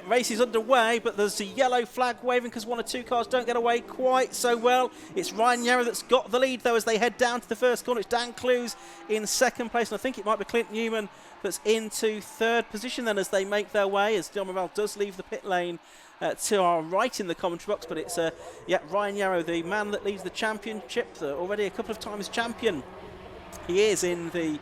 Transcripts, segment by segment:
Race is underway, but there's a yellow flag waving because one or two cars don't get away quite so well. It's Ryan Yarrow that's got the lead, though, as they head down to the first corner. It's Dan Clues in second place, and I think it might be Clint Newman that's into third position then as they make their way, as Dion Morel does leave the pit lane to our right in the commentary box. But it's Ryan Yarrow, the man that leads the championship, already a couple of times champion. He is in the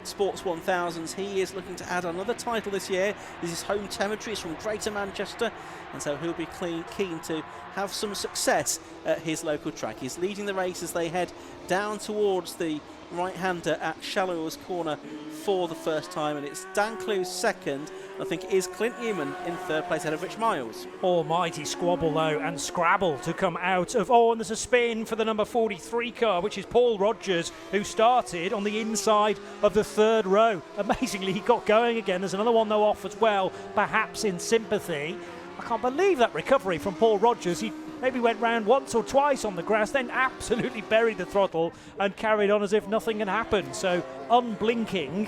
Sports 1000s. He is looking to add another title this year. This is home territory. It's from Greater Manchester, and so he'll be keen to have some success at his local track. He's leading the race as they head down towards the right-hander at Shallows Corner for the first time, and it's Dan Clues second. I think it is Clint Newman in third place ahead of Rich Miles. Almighty squabble though, and scrabble to come out of, and there's a spin for the number 43 car, which is Paul Rogers, who started on the inside of the third row. Amazingly, he got going again. There's another one though off as well, perhaps in sympathy. I can't believe that recovery from Paul Rogers. He maybe went round once or twice on the grass, then absolutely buried the throttle and carried on as if nothing had happened. So unblinking.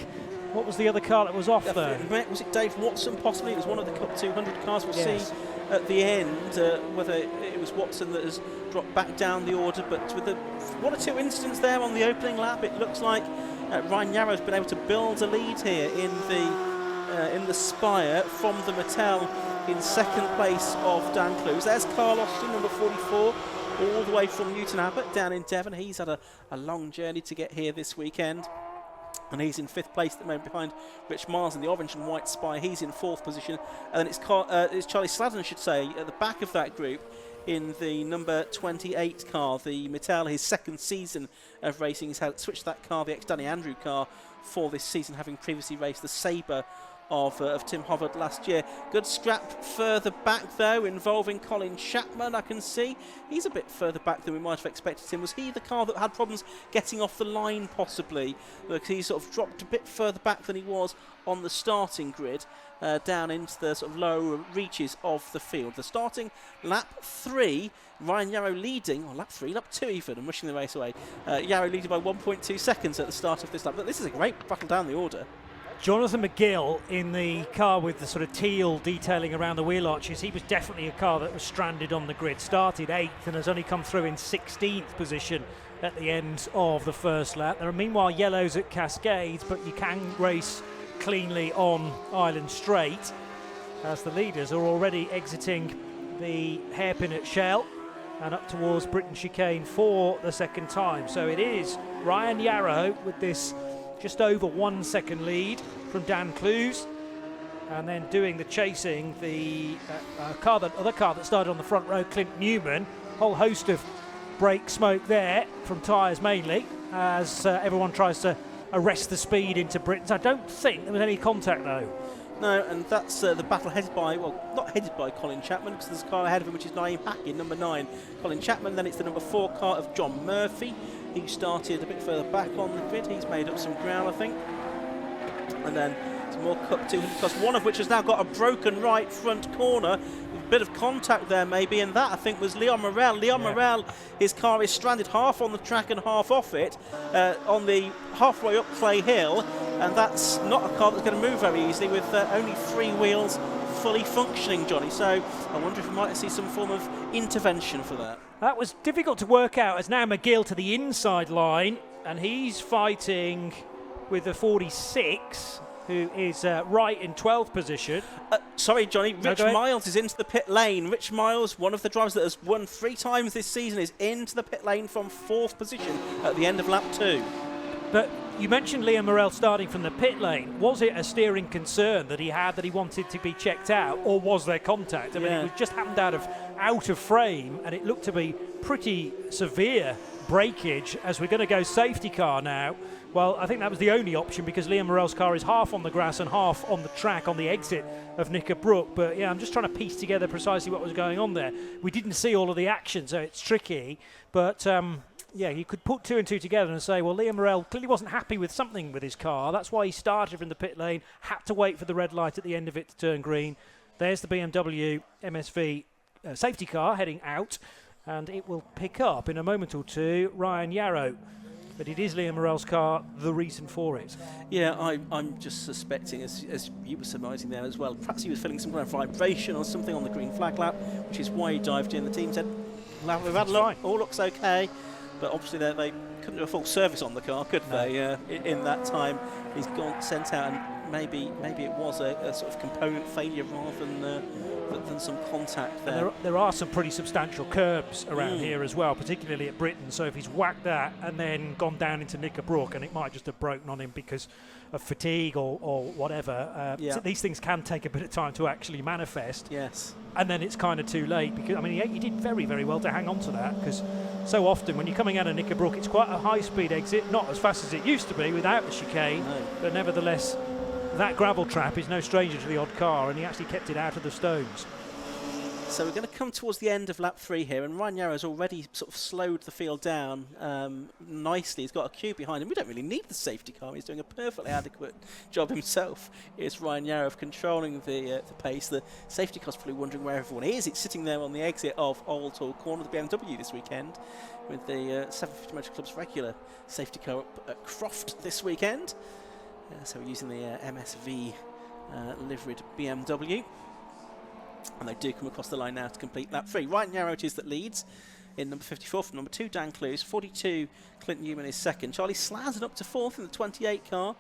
What was the other car that was off there? Was it Dave Watson possibly? It was one of the Cup 200 cars. We'll see at the end whether it was Watson that has dropped back down the order. But with the one or two incidents there on the opening lap, it looks like Ryan Yarrow's been able to build a lead here in the Spire from the Mattel in second place of Dan Clues. There's Carl Austin, number 44, all the way from Newton Abbott down in Devon. He's had a long journey to get here this weekend, and he's in fifth place at the moment behind Rich Miles in the orange and white Spire. He's in fourth position, and then it's Charlie Sladden, I should say, at the back of that group in the number 28 car, the Mattel, his second season of racing. He's had switched that car, the ex-Danny Andrew car, for this season, having previously raced the Sabre of Tim Hovard last year. Good scrap further back though, involving Colin Chapman. I can see he's a bit further back than we might have expected him. Was he the car that had problems getting off the line possibly? Because he sort of dropped a bit further back than he was on the starting grid, down into the sort of low reaches of the field. The starting lap 3, Ryan Yarrow leading, or lap 2 even, and rushing the race away. Yarrow leading by 1.2 seconds at the start of this lap. But this is a great battle down the order. Jonathan McGill in the car with the sort of teal detailing around the wheel arches. He was definitely a car that was stranded on the grid. Started 8th and has only come through in 16th position at the end of the first lap. There are meanwhile yellows at Cascades, but you can race cleanly on Island Straight, as the leaders are already exiting the hairpin at Shell and up towards Britain Chicane for the second time. So it is Ryan Yarrow with this just over 1 second lead from Dan Clues, and then doing the chasing, the other car that started on the front row, Clint Newman. Whole host of brake smoke there from tyres mainly, as everyone tries to arrest the speed into Britain. I don't think there was any contact though. No, and that's the battle headed by, well, not headed by Colin Chapman, because there's a car ahead of him which is Naeem Hackey, number 9. Colin Chapman, then it's the number 4 car of John Murphy. He started a bit further back on the grid. He's made up some ground, I think. And then some more Cup 200 cars, one of which has now got a broken right front corner. A bit of contact there maybe, and that I think was Leon Morel. Morel, his car is stranded half on the track and half off it, on the halfway up Clay Hill, and that's not a car that's going to move very easily with only 3 wheels fully functioning, Johnny. So I wonder if we might see some form of intervention for that. That was difficult to work out, as now McGill to the inside line, and he's fighting with the 46, who is right in 12th position. Sorry, Johnny, Rich Miles is into the pit lane. Rich Miles, one of the drivers that has won 3 times this season, is into the pit lane from 4th position at the end of lap 2. But you mentioned Liam Morel starting from the pit lane. Was it a steering concern that he had, that he wanted to be checked out, or was there contact? I mean, it was just happened out of frame, and it looked to be pretty severe breakage, as we're going to go safety car now. Well, I think that was the only option, because Liam Morel's car is half on the grass and half on the track on the exit of Knickerbrook. But yeah, I'm just trying to piece together precisely what was going on there. We didn't see all of the action, so it's tricky. But yeah, you could put 2 and 2 together and say, well, Liam Morel clearly wasn't happy with something with his car. That's why he started from the pit lane, had to wait for the red light at the end of it to turn green. There's the BMW MSV safety car heading out, and it will pick up in a moment or two Ryan Yarrow. But it is Liam Morel's car, the reason for it. Yeah, I'm just suspecting, as you were surmising there as well, perhaps he was feeling some kind of vibration or something on the green flag lap, which is why he dived in. The team said, we've had a look, all looks okay, but obviously they couldn't do a full service on the car, could they? In that time, he's gone sent out, and maybe it was a sort of component failure rather than some contact there. There are some pretty substantial curbs around here as well, particularly at Britain. So if he's whacked that and then gone down into Knickerbrook, and it might just have broken on him because of fatigue or whatever. So these things can take a bit of time to actually manifest. Yes. And then it's kind of too late, because I mean he did very, very well to hang on to that, because so often when you're coming out of Knickerbrook, it's quite a high-speed exit, not as fast as it used to be without the chicane, but nevertheless that gravel trap is no stranger to the odd car, and he actually kept it out of the stones. So we're going to come towards the end of lap 3 here, and Ryan Yarrow's already sort of slowed the field down nicely. He's got a queue behind him. We don't really need the safety car. He's doing a perfectly adequate job himself. It's Ryan Yarrow of controlling the pace. The safety car's probably wondering where everyone is. It's sitting there on the exit of Oulton, corner of the BMW this weekend, with the 750 Motor Club's regular safety car up at Croft this weekend. So we're using the MSV liveried BMW. And they do come across the line now to complete lap 3. Ryan Yarrow it is that leads in number 54 from number 2, Dan Clues. 42, Clint Newman is second. Charlie Slazin up to 4th in the 28 car.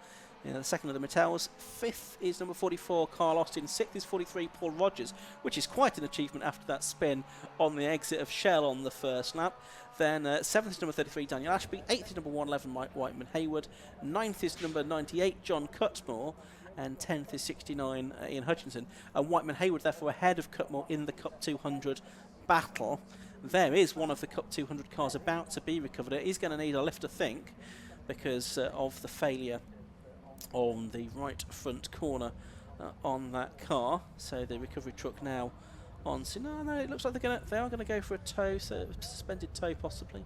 The second of the Mattels. 5th is number 44, Carl Austin. 6th is 43, Paul Rogers, which is quite an achievement after that spin on the exit of Shell on the first lap. Then 7th is number 33, Daniel Ashby. 8th is number 111, Mike Whiteman Hayward. 9th is number 98, John Cutmore. And 10th is 69, Ian Hutchinson. And Whiteman Hayward, therefore, ahead of Cutmore in the Cup 200 battle. There is one of the Cup 200 cars about to be recovered. It is going to need a lift, I think, because of the failure on the right front corner on that car. So the recovery truck now on. So no, it looks like they are going to go for a tow, so a suspended tow possibly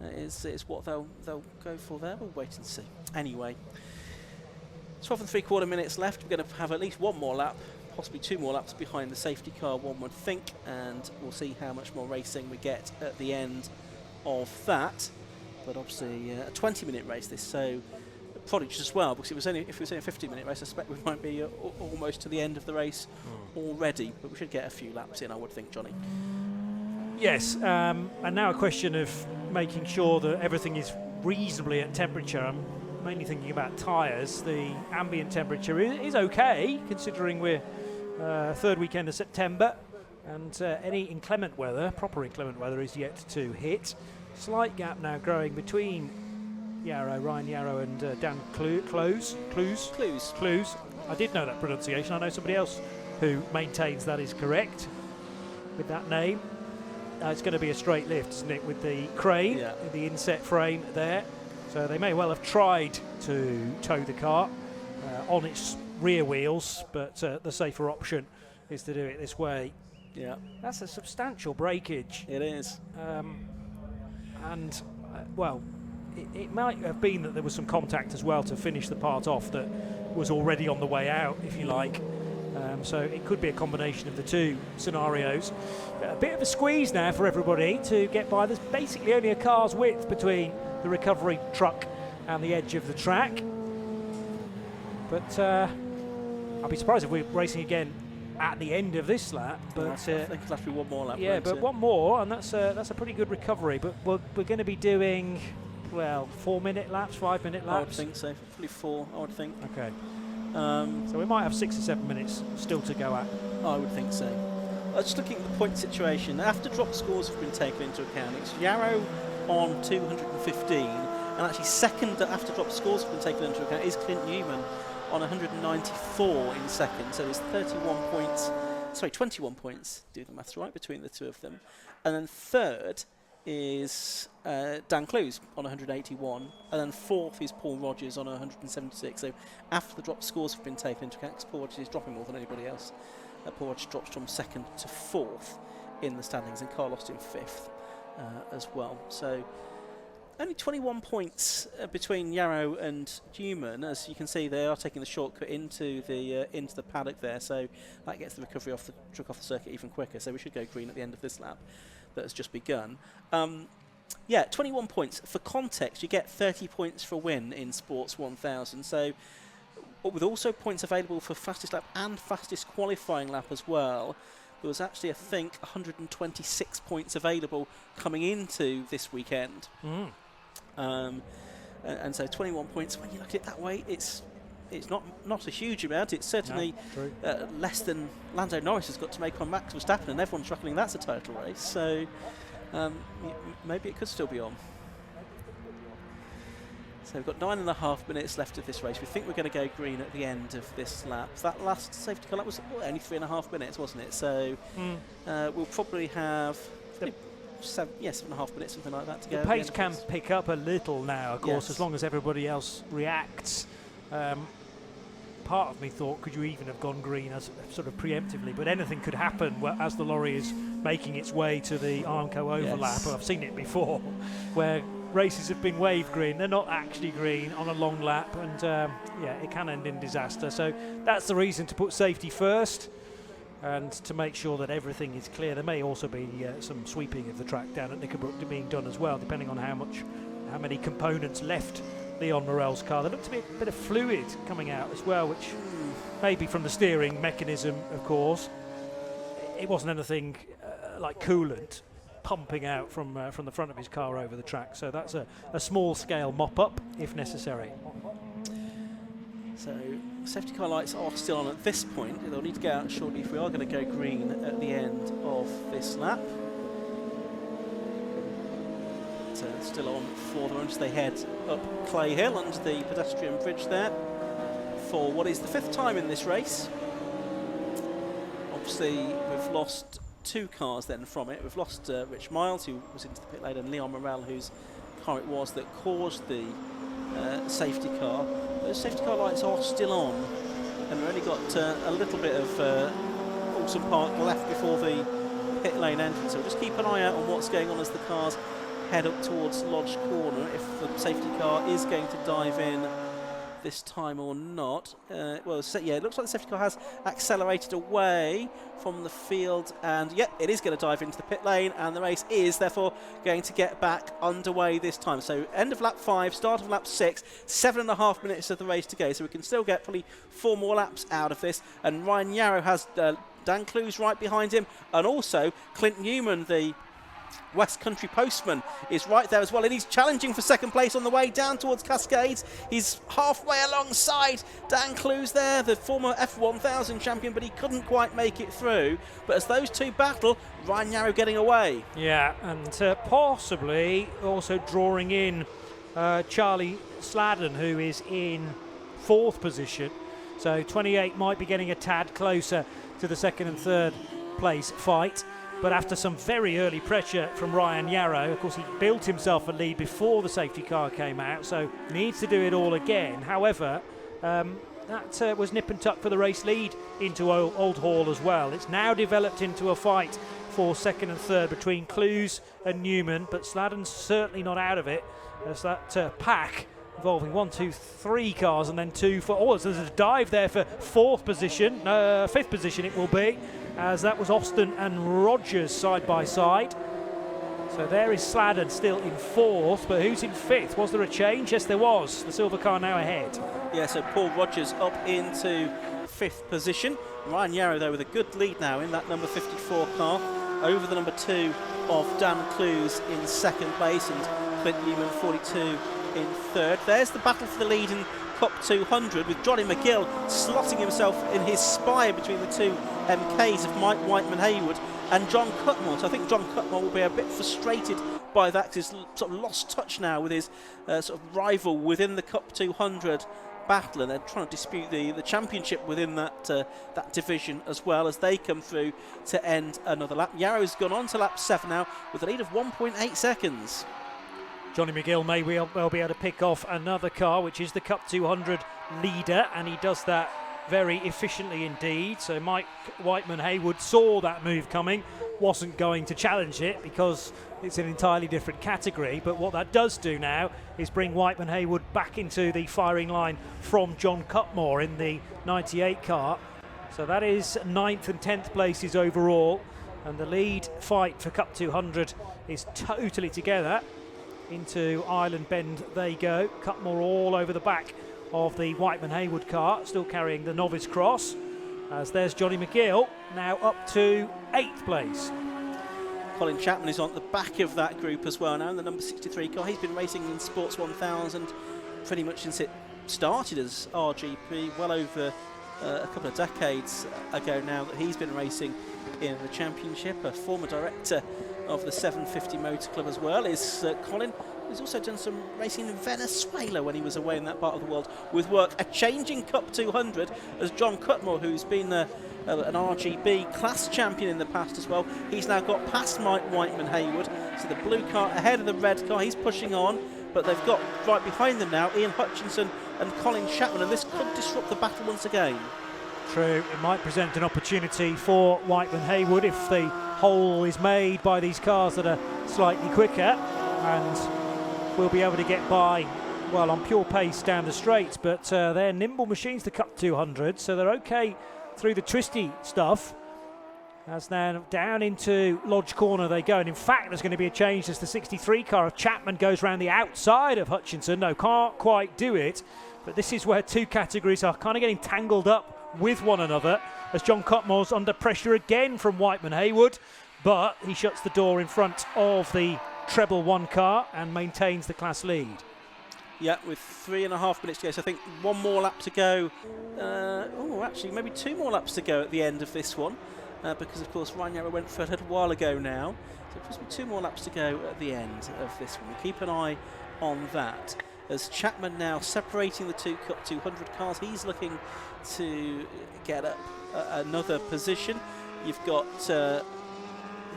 is what they'll go for there. We'll wait and see. Anyway. 12 and 3/4 minutes left. We're going to have at least one more lap, possibly 2 more laps behind the safety car, one would think, and we'll see how much more racing we get at the end of that. But obviously a 20-minute race this, so prodigious as well, because if it was only a 15-minute race, I suspect we might be almost to the end of the race already, but we should get a few laps in, I would think, Johnny. Yes, and now a question of making sure that everything is reasonably at temperature. I'm mainly thinking about tyres. The ambient temperature is okay, considering we're third weekend of September, and any inclement weather, proper inclement weather, is yet to hit. Slight gap now growing between Ryan Yarrow and Dan Clues. I did know that pronunciation. I know somebody else who maintains that is correct with that name. It's going to be a straight lift, isn't it, with the crane, the inset frame there. So they may well have tried to tow the car on its rear wheels, but the safer option is to do it this way. Yeah, that's a substantial breakage. It is. It might have been that there was some contact as well to finish the part off that was already on the way out, if you like. So it could be a combination of the two scenarios. A bit of a squeeze now for everybody to get by. There's basically only a car's width between the recovery truck and the edge of the track. But I'll be surprised if we're racing again at the end of this lap. But I think it'll have to be one more lap. Yeah, but one more, and that's a pretty good recovery. But we're going to be doing, 4-minute laps, 5-minute laps. I would think so. Probably 4, I would think. Okay. So we might have 6 or 7 minutes still to go at. I would think so. Just looking at the point situation, after drop scores have been taken into account, it's Yarrow on 215, and actually second after drop scores have been taken into account is Clint Newman on 194 in second, so it's 21 points, do the maths right, between the two of them. And then third is Dan Clues on 181, and then fourth is Paul Rogers on 176. So after the drop scores have been taken into account, Paul Rogers is dropping more than anybody else. Paul Rogers drops from second to fourth in the standings, and Carl Austin fifth as well. So only 21 points between Yarrow and Newman. As you can see, they are taking the shortcut into the paddock there, so that gets the recovery truck off the circuit even quicker. So we should go green at the end of this lap that has just begun. Yeah, 21 points. For context, you get 30 points for a win in Sports 1000. So, with also points available for fastest lap and fastest qualifying lap as well, there was actually, I think, 126 points available coming into this weekend. And so 21 points, when you look at it that way, it's not a huge amount. It's certainly less than Lando Norris has got to make on Max Verstappen, and everyone's reckoning that's a total race. So maybe it could still be on. So we've got 9.5 minutes left of this race. We think we're going to go green at the end of this lap. That last safety car lap was only 3.5 minutes, wasn't it? So we'll probably have 7.5 minutes, something like that to go. The pace can pick up a little now, of course, as long as everybody else reacts. Part of me thought, could you even have gone green as sort of preemptively? But anything could happen as the lorry is making its way to the Armco overlap. I've seen it before, where races have been waved green. They're not actually green on a long lap, and it can end in disaster. So that's the reason to put safety first and to make sure that everything is clear. There may also be some sweeping of the track down at Knickerbrook being done as well, depending on how many components left Leon Morel's car. There looked to be a bit of fluid coming out as well, which may be from the steering mechanism, of course. It wasn't anything like coolant pumping out from the front of his car over the track. So that's a small-scale mop-up, if necessary. So safety car lights are still on at this point. They'll need to go out shortly if we are going to go green at the end of this lap. So still on for the runs. They head up Clay Hill under the pedestrian bridge there for what is the 5th time in this race. Obviously, we've lost 2 cars then from it. We've lost Rich Miles, who was into the pit lane, and Leon Morel, whose car it was that caused the safety car. Those safety car lights are still on, and we've only got a little bit of Oulton Park left before the pit lane entrance. So just keep an eye out on what's going on as the cars head up towards Lodge Corner, if the safety car is going to dive in this time or not. It looks like the safety car has accelerated away from the field, and it is going to dive into the pit lane, and the race is therefore going to get back underway this time. So end of lap 5, start of lap 6, 7.5 minutes of the race to go, so we can still get probably 4 more laps out of this, and Ryan Yarrow has Dan Clues right behind him, and also Clint Newman, the West Country postman, is right there as well, and he's challenging for second place on the way down towards Cascades. He's halfway alongside Dan Clues there, the former F1000 champion, but he couldn't quite make it through. But as those two battle, Ryan Yarrow getting away. Yeah, and possibly also drawing in Charlie Sladden, who is in 4th position. So 28 might be getting a tad closer to the 2nd and 3rd place fight. But after some very early pressure from Ryan Yarrow, of course, he built himself a lead before the safety car came out, so needs to do it all again. However, that was nip and tuck for the race lead into Old Hall as well. It's now developed into a fight for 2nd and 3rd between Clues and Newman, but Sladden's certainly not out of it, as that pack involving 1, 2, 3 cars and then 2 for... Oh, there's a dive there for 4th position, 5th position it will be, as that was Austin and Rogers side by side. So there is Sladden still in 4th, but who's in 5th? Was there a change? Yes, there was. The silver car now ahead. Yeah, so Paul Rogers up into 5th position. Ryan Yarrow, though, with a good lead now in that number 54 car over the number 2 of Dan Clues in 2nd place, and Clint Newman 42 in 3rd. There's the battle for the lead in Cup 200, with Johnny McGill slotting himself in his spire between the 2 MKs of Mike Whiteman-Haywood and John Cutmore. So I think John Cutmore will be a bit frustrated by that, because he's sort of lost touch now with his sort of rival within the Cup 200 battle, and they're trying to dispute the championship within that that division as well, as they come through to end another lap. Yarrow's gone on to lap 7 now with a lead of 1.8 seconds. Johnny McGill may well be able to pick off another car, which is the Cup 200 leader, and he does that very efficiently indeed. So Mike Whiteman-Haywood saw that move coming, wasn't going to challenge it because it's an entirely different category, but what that does do now is bring Whiteman-Haywood back into the firing line from John Cutmore in the 98 car. So that is 9th and 10th places overall, and the lead fight for Cup 200 is totally together into Island Bend they go. Cutmore all over the back of the Whiteman Haywood car, still carrying the novice cross, as there's Johnny McGill now up to 8th place. Colin Chapman is on the back of that group as well now in the number 63 car. He's been racing in Sports 1000 pretty much since it started as RGP, well over a couple of decades ago now that he's been racing in the championship. A former director of the 750 Motor Club as well is Colin. He's also done some racing in Venezuela when he was away in that part of the world with work. A changing Cup 200 as John Cutmore, who's been an RGB class champion in the past as well. He's now got past Mike Whiteman Haywood, so the blue car ahead of the red car. He's pushing on, but they've got right behind them now Ian Hutchinson and Colin Chapman, and this could disrupt the battle once again. True, it might present an opportunity for Whiteman Haywood if the hole is made by these cars that are slightly quicker, and we'll be able to get by, well, on pure pace down the straights, but they're nimble machines, the Cup 200, so they're okay through the twisty stuff. As now down into Lodge Corner they go, and in fact there's going to be a change as the 63 car of Chapman goes round the outside of Hutchinson. No, can't quite do it, but this is where two categories are kind of getting tangled up with one another, as John Cutmore's under pressure again from Whiteman Haywood, but he shuts the door in front of the treble 1 car and maintains the class lead. Yeah, with 3.5 minutes to go, so I think one more lap to go. Actually, maybe 2 more laps to go at the end of this one, because of course Ryan Yarrow went for a little while ago now. So possibly 2 more laps to go at the end of this one. Keep an eye on that. As Chapman now separating the 2 Cup 200 cars, he's looking to get up another position. You've got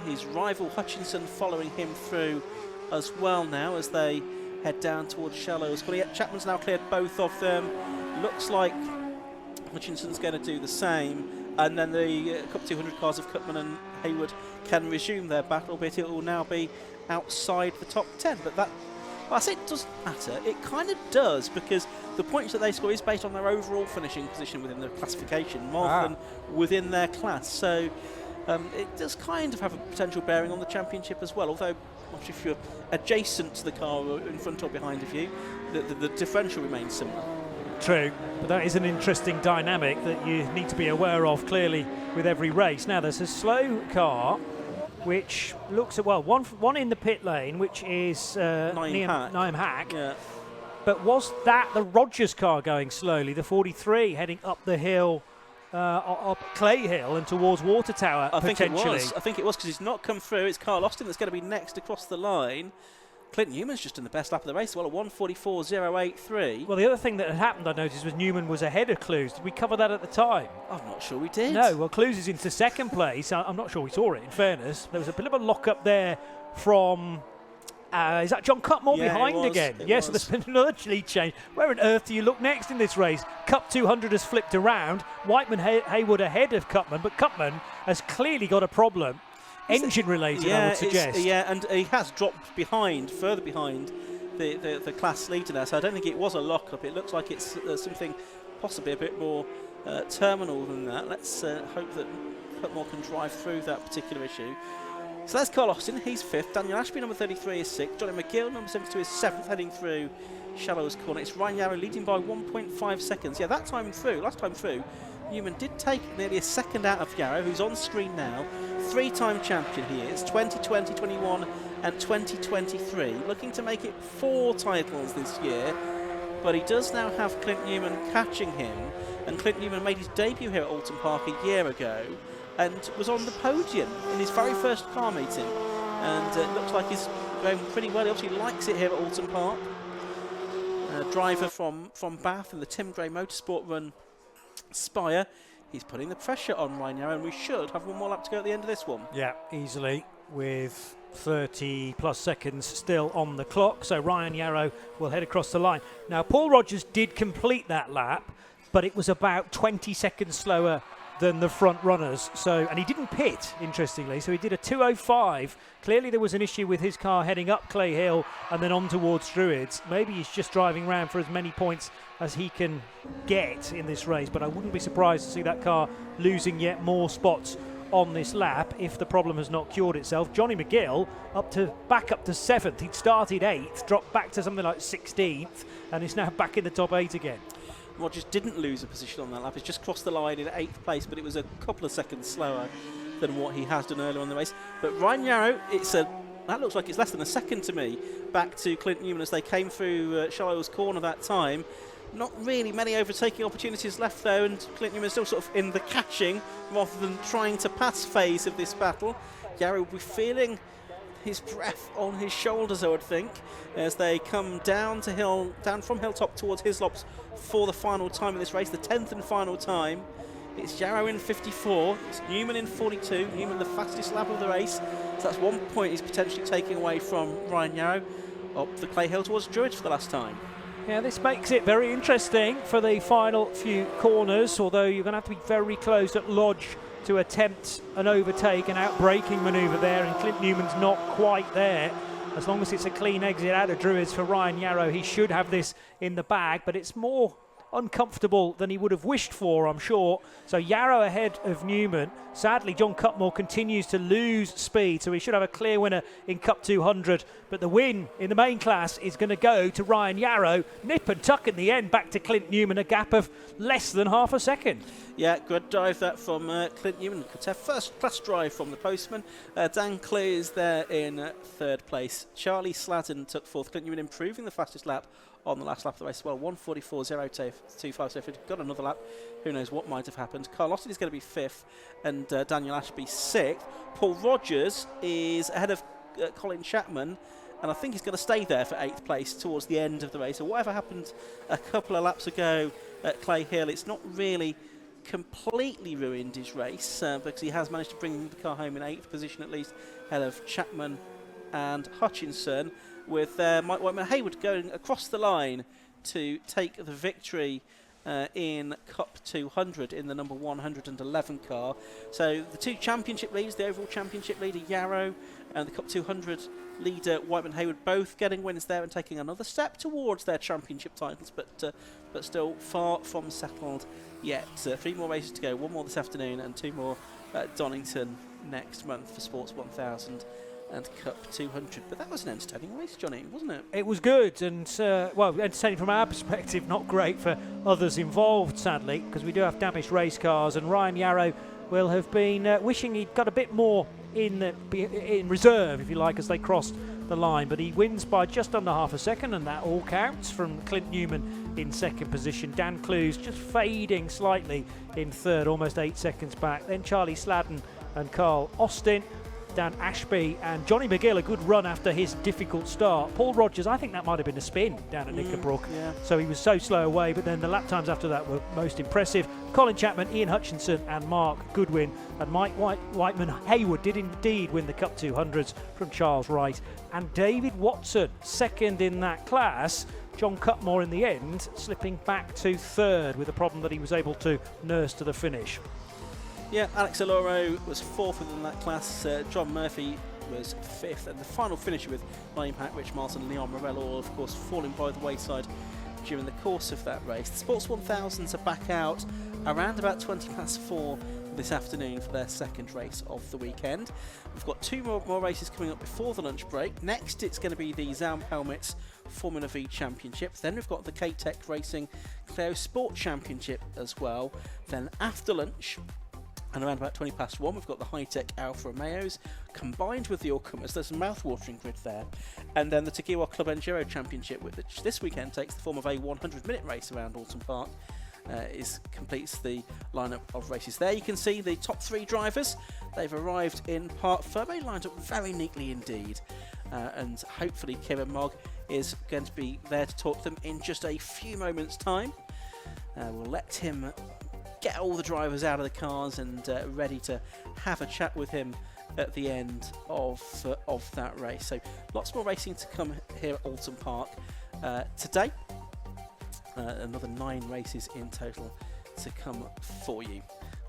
his rival Hutchinson following him through as well now as they head down towards Shallows. Well, yeah, Chapman's now cleared both of them. Looks like Hutchinson's going to do the same, and then the Cup 200 cars of Cutman and Haywood can resume their battle, but it will now be outside the top 10. But that, well, I say it doesn't matter. It kind of does, because the points that they score is based on their overall finishing position within the classification, rather than within their class. So it does kind of have a potential bearing on the championship as well, although if you're adjacent to the car or in front or behind of you, the differential remains similar. True, but that is an interesting dynamic that you need to be aware of clearly with every race. Now there's a slow car which looks at, well, one in the pit lane, which is Niam Hack. Yeah. But was that the Rogers car going slowly, the 43 heading up the hill, up Clay Hill and towards Water Tower, potentially? I think it was, because he's not come through. It's Carl Austin that's going to be next across the line. Clinton Newman's just in the best lap of the race, well, at 1:44.083. Well, the other thing that had happened, I noticed, was Newman was ahead of Clues. Did we cover that at the time? I'm not sure we did. No, well, Clues is into second place. I'm not sure we saw it, in fairness. There was a bit of a lock-up there from... is that John Cutmore behind again? Yes, so there's been another lead change. Where on earth do you look next in this race? Cup 200 has flipped around. Whiteman Haywood ahead of Cutman, but Cutman has clearly got a problem. Engine related, I would suggest. Yeah, and he has dropped further behind the class leader now, so I don't think it was a lock-up. It looks like it's something possibly a bit more terminal than that. Let's hope that Cutmore can drive through that particular issue. So that's Carl Austin, he's 5th. Daniel Ashby, number 33, is 6th. Johnny McGill, number 72, is 7th, heading through Shallows Corner. It's Ryan Yarrow leading by 1.5 seconds. Yeah, last time through, Newman did take nearly a second out of Yarrow, who's on screen now. 3-time champion he is, 2020, 21 and 2023. Looking to make it 4 titles this year, but he does now have Clint Newman catching him, and Clint Newman made his debut here at Oulton Park a year ago and was on the podium in his very first car meeting, and it looks like he's going pretty well. He obviously likes it here at Oulton Park. Driver from Bath in the Tim Gray Motorsport Run Spire. He's putting the pressure on Ryan Yarrow, and we should have one more lap to go at the end of this one. Yeah, easily, with 30 plus seconds still on the clock, so Ryan Yarrow will head across the line. Now, Paul Rogers did complete that lap, but it was about 20 seconds slower than the front runners, and he didn't pit, interestingly, so he did a 2:05. Clearly there was an issue with his car heading up Clay Hill and then on towards Druids. Maybe he's just driving around for as many points as he can get in this race, but I wouldn't be surprised to see that car losing yet more spots on this lap if the problem has not cured itself. Johnny McGill back up to 7th. He'd started 8th, dropped back to something like 16th, and is now back in the top 8 again. Rogers didn't lose a position on that lap. He's just crossed the line in 8th place, but it was a couple of seconds slower than what he has done earlier on the race. But Ryan Yarrow, that looks like it's less than a second to me, back to Clint Newman as they came through Charles Corner that time. Not really many overtaking opportunities left though, and Clint Newman still sort of in the catching rather than trying to pass phase of this battle. Yarrow will be feeling his breath on his shoulders, I would think, as they come down from Hilltop towards Hislops for the final time of this race, the 10th and final time. It's Yarrow in 54, it's Newman in 42, Newman the fastest lap of the race, so that's 1 point he's potentially taking away from Ryan Yarrow up the clay hill towards Druids for the last time. Yeah, this makes it very interesting for the final few corners, although you're going to have to be very close at Lodge to attempt an overtake, an out-braking manoeuvre there, and Clint Newman's not quite there. As long as it's a clean exit out of Druids for Ryan Yarrow, he should have this in the bag, but it's more uncomfortable than he would have wished for, I'm sure. So Yarrow ahead of Newman. Sadly, John Cutmore continues to lose speed, so he should have a clear winner in Cup 200. But the win in the main class is going to go to Ryan Yarrow. Nip and tuck in the end, back to Clint Newman, a gap of less than half a second. Yeah, good drive that from Clint Newman. First class drive from the postman. Dan Clears there in 3rd place. Charlie Slatton took 4th. Clint Newman improving the fastest lap on the last lap of the race as well, 1:44.025. So if he'd got another lap, who knows what might have happened. Carl Austin is going to be 5th and Daniel Ashby 6th. Paul Rogers is ahead of Colin Chapman, and I think he's going to stay there for 8th place towards the end of the race. So whatever happened a couple of laps ago at Clay Hill, it's not really completely ruined his race because he has managed to bring the car home in 8th position at least, ahead of Chapman and Hutchinson, with Mike Whiteman-Hayward going across the line to take the victory in Cup 200 in the number 111 car. So the two championship leaders, the overall championship leader Yarrow and the Cup 200 leader Whiteman-Hayward, both getting wins there and taking another step towards their championship titles, but still far from settled yet. 3 more races to go, 1 more this afternoon and 2 more at Donington next month for Sports 1000 and Cup 200. But that was an entertaining race, Johnny, wasn't it? It was good, and entertaining from our perspective, not great for others involved, sadly, because we do have damaged race cars, and Ryan Yarrow will have been wishing he'd got a bit more in reserve, if you like, as they crossed the line. But he wins by just under half a second, and that all counts, from Clint Newman in 2nd position. Dan Clues just fading slightly in 3rd, almost 8 seconds back. Then Charlie Sladden and Carl Austin. Dan Ashby and Johnny McGill, a good run after his difficult start. Paul Rogers, I think that might have been a spin down at Knickerbrook. Yeah. So he was so slow away, but then the lap times after that were most impressive. Colin Chapman, Ian Hutchinson and Mark Goodwin, and Mike Whiteman-Hayward did indeed win the Cup 200s from Charles Wright. And David Watson, 2nd in that class. John Cutmore in the end, slipping back to 3rd with a problem that he was able to nurse to the finish. Yeah, Alex Aloro was 4th within that class. John Murphy was 5th, and the final finisher with Liam Hack, Rich Martin and Leon Morello, all of course falling by the wayside during the course of that race. The Sports 1000s are back out around about 4:20 this afternoon for their 2nd race of the weekend. We've got 2 more races coming up before the lunch break. Next, it's going to be the Zaum Helmets Formula V Championship. Then we've got the K-Tech Racing Clio Sport Championship as well. Then after lunch, and around about 1:20, we've got the high-tech Alfa Romeos combined with the All-Comers. There's a mouth-watering grid there. And then the Tagiwa Club Enduro Championship, which this weekend takes the form of a 100-minute race around Oulton Park, completes the lineup of races there. You can see the top 3 drivers. They've arrived in Park Furby, lined up very neatly indeed. And hopefully Kevin Mogg is going to be there to talk to them in just a few moments' time. We'll let him get all the drivers out of the cars and ready to have a chat with him at the end of that race. So lots more racing to come here at Oulton Park today. Another 9 races in total to come for you.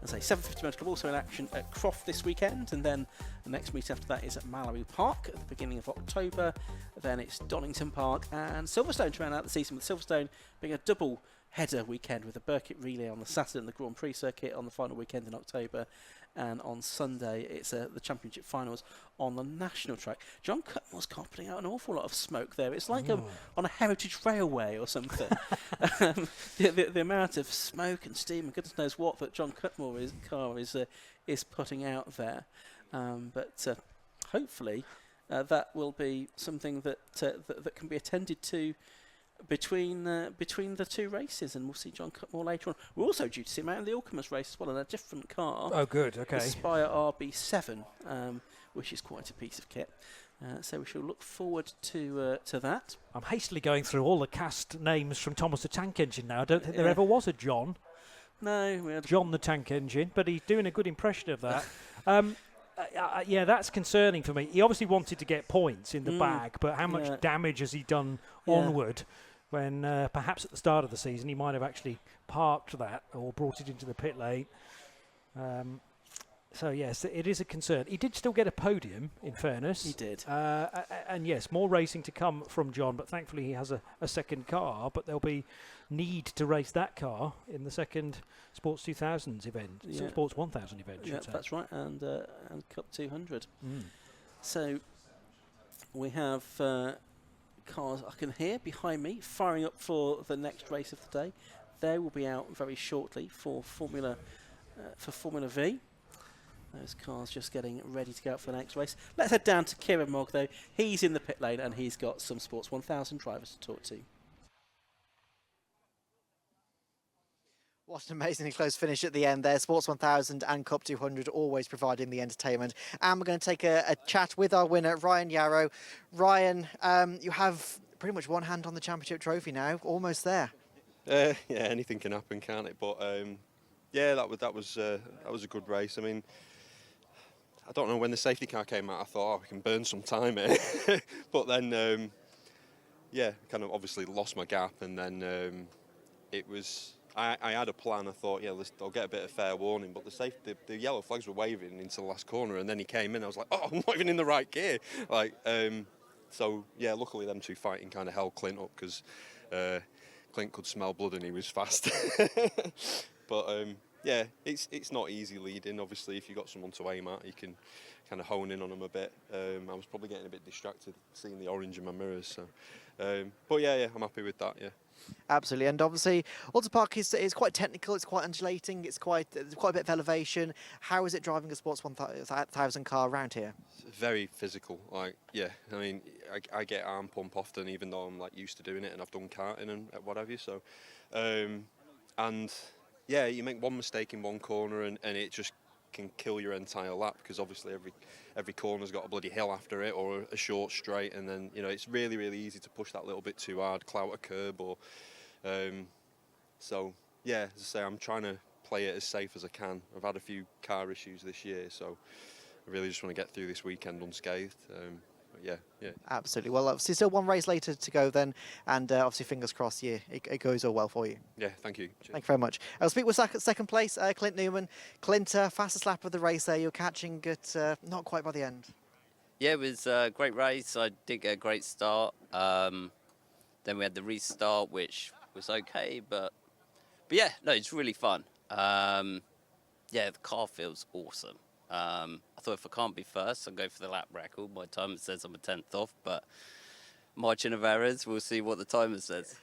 As I say, 750 Motor Club also in action at Croft this weekend, and then the next meet after that is at Mallory Park at the beginning of October. Then it's Donington Park and Silverstone to round out the season, with Silverstone being a double header weekend with the Burkitt Relay on the Saturday and the Grand Prix circuit on the final weekend in October, and on Sunday it's the championship finals on the national track. John Cutmore's car putting out an awful lot of smoke there. It's like on a heritage railway or something. The amount of smoke and steam and goodness knows what that John Cutmore's car is putting out there. But hopefully that will be something that can be attended to between the two races, and we'll see John Cutmore later on. We're also due to see him out in the Allcomers race as well in a different car. Oh, good. Okay. The Spire RB7, which is quite a piece of kit. So we shall look forward to that. I'm hastily going through all the cast names from Thomas the Tank Engine now. I don't think there ever was a John. No, we had John the Tank Engine, but he's doing a good impression of that. Yeah, that's concerning for me. He obviously wanted to get points in the bag, but how much damage has he done onward when perhaps at the start of the season he might have actually parked that or brought it into the pit lane. So, yes, it is a concern. He did still get a podium, in fairness. He did. And, yes, more racing to come from John, but thankfully he has a second car, but there'll be need to race that car in the second Sports 2000s event, Sports 1000 event, Yeah, that's right, and Cup 200. So we have cars I can hear behind me firing up for the next race of the day. They will be out very shortly for Formula V. Those cars just getting ready to go out for the next race. Let's head down to Kieran Mogg, though. He's in the pit lane and he's got some Sports 1000 drivers to talk to. What an amazingly close finish at the end there. Sports 1000 and Cup 200 always providing the entertainment. And we're going to take a chat with our winner, Ryan Yarrow. Ryan, you have pretty much one hand on the championship trophy now, almost there. Yeah, anything can happen, can't it? But yeah, that was a good race. I mean, I don't know, when the safety car came out, I thought, we can burn some time here. But then, kind of obviously lost my gap, and then it was. I had a plan. I thought, I'll get a bit of fair warning, but the yellow flags were waving into the last corner, and then he came in. I was like, I'm not even in the right gear. Luckily them two fighting kind of held Clint up, because Clint could smell blood and he was fast. But it's not easy leading. Obviously, if you've got someone to aim at, you can kind of hone in on them a bit. I was probably getting a bit distracted seeing the orange in my mirrors. So, I'm happy with that. Yeah. Absolutely, and obviously Oulton Park is quite technical, it's quite undulating, it's quite a bit of elevation. How is it driving a Sports 1000 car around here? It's very physical. I mean, I get arm pump often, even though I'm used to doing it and I've done karting and what have you. So, you make one mistake in one corner and it just can kill your entire lap, because obviously every corner's got a bloody hill after it, or a short straight, and then it's really, really easy to push that little bit too hard, clout a curb, or as I say, I'm trying to play it as safe as I can. I've had a few car issues this year, so I really just want to get through this weekend unscathed. Absolutely. Well, obviously still one race later to go then, and obviously fingers crossed it goes all well for you. Yeah, thank you. Cheers. Thank you very much. I'll speak with second place, Clint Newman. Clint, fastest lap of the race there. You're catching at not quite by the end. Yeah, it was a great race. I did get a great start. Then we had the restart, which was okay, but yeah, no, it's really fun. The car feels awesome. I thought if I can't be first, I'll go for the lap record. My timer says I'm a 10th off, but margin of errors, we'll see what the timer says.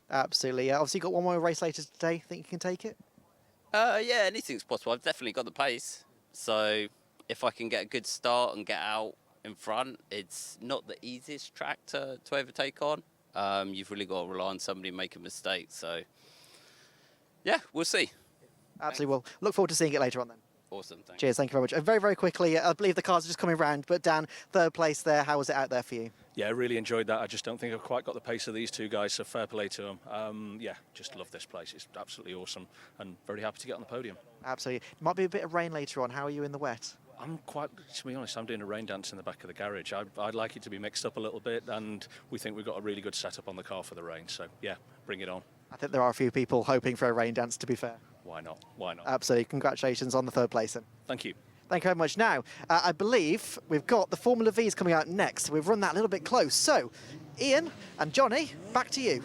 Absolutely. Obviously, you've got one more race later today. Think you can take it? Anything's possible. I've definitely got the pace. So if I can get a good start and get out in front, it's not the easiest track to overtake on. You've really got to rely on somebody making mistakes. So, yeah, we'll see. Absolutely. Well, look forward to seeing it later on then. Awesome, thanks. Cheers, thank you very much. And very, very quickly, I believe the cars are just coming round, but Dan, third place there, how was it out there for you? Yeah, I really enjoyed that. I just don't think I've quite got the pace of these two guys, so fair play to them. Just love this place. It's absolutely awesome, and very happy to get on the podium. Absolutely. Might be a bit of rain later on. How are you in the wet? To be honest, I'm doing a rain dance in the back of the garage. I'd like it to be mixed up a little bit, and we think we've got a really good setup on the car for the rain, so yeah, bring it on. I think there are a few people hoping for a rain dance, to be fair. Why not? Why not? Absolutely. Congratulations on the third place then. Thank you. Thank you very much. Now, I believe we've got the Formula V's coming out next. We've run that a little bit close. So, Ian and Johnny, back to you.